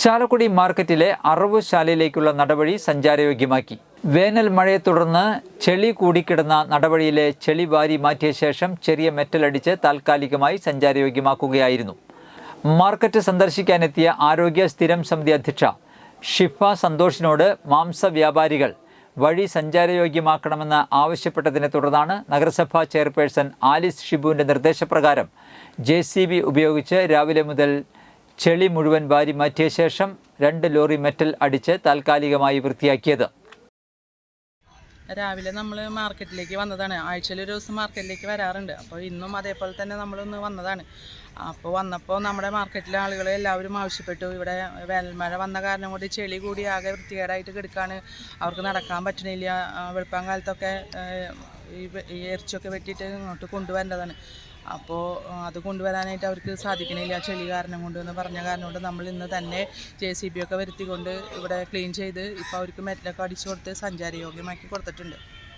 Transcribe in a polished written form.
ചാലക്കുടി മാർക്കറ്റിലെ അറവുശാലയിലേക്കുള്ള നടവഴി സഞ്ചാരയോഗ്യമാക്കി. വേനൽ മഴയെ തുടർന്ന് ചെളി കൂടിക്കിടന്ന നടവഴിയിലെ ചെളി വാരി മാറ്റിയ ശേഷം ചെറിയ മെറ്റലടിച്ച് താൽക്കാലികമായി സഞ്ചാരയോഗ്യമാക്കുകയായിരുന്നു. മാർക്കറ്റ് സന്ദർശിക്കാനെത്തിയ ആരോഗ്യ സ്ഥിരം സമിതി അധ്യക്ഷ ഷിഫ സന്തോഷിനോട് മാംസവ്യാപാരികൾ വഴി സഞ്ചാരയോഗ്യമാക്കണമെന്ന് ആവശ്യപ്പെട്ടതിനെ തുടർന്നാണ് നഗരസഭാ ചെയർപേഴ്സൺ ആലിസ് ഷിബുവിൻ്റെ നിർദ്ദേശപ്രകാരം JCB ഉപയോഗിച്ച് രാവിലെ മുതൽ ചെളി മുഴുവൻ വാരി മാറ്റിയ ശേഷം 2 ലോറി മെറ്റൽ അടിച്ച് താൽക്കാലികമായി വൃത്തിയാക്കിയത്. രാവിലെ നമ്മൾ മാർക്കറ്റിലേക്ക് വന്നതാണ്. ആഴ്ചയിൽ ഒരു ദിവസം മാർക്കറ്റിലേക്ക് വരാറുണ്ട്. അപ്പോൾ ഇന്നും അതേപോലെ തന്നെ നമ്മളൊന്ന് വന്നതാണ്. അപ്പോൾ വന്നപ്പോൾ നമ്മുടെ മാർക്കറ്റിലെ ആളുകൾ എല്ലാവരും ആവശ്യപ്പെട്ടു. ഇവിടെ വേനൽമഴ വന്ന കാരണം കൊണ്ട് ചെളി കൂടി ആകെ വൃത്തികേടായിട്ട് കിടക്കുകയാണ്. അവർക്ക് നടക്കാൻ പറ്റണില്ല. വെളുപ്പാൻ കാലത്തൊക്കെ ഈ ഇറച്ചിയൊക്കെ വെട്ടിയിട്ട് ഇങ്ങോട്ട് കൊണ്ടുവരേണ്ടതാണ്. അപ്പോൾ അത് കൊണ്ടുവരാനായിട്ട് അവർക്ക് സാധിക്കണില്ല ചെളി കാരണം കൊണ്ട് എന്ന് പറഞ്ഞ കാരണം കൊണ്ട് നമ്മൾ ഇന്ന് തന്നെ JCB ഒക്കെ വരുത്തിക്കൊണ്ട് ഇവിടെ ക്ലീൻ ചെയ്ത് ഇപ്പോൾ അവർക്ക് മെറ്റലൊക്കെ അടിച്ചു കൊടുത്ത് സഞ്ചാരയോഗ്യമാക്കി കൊടുത്തിട്ടുണ്ട്.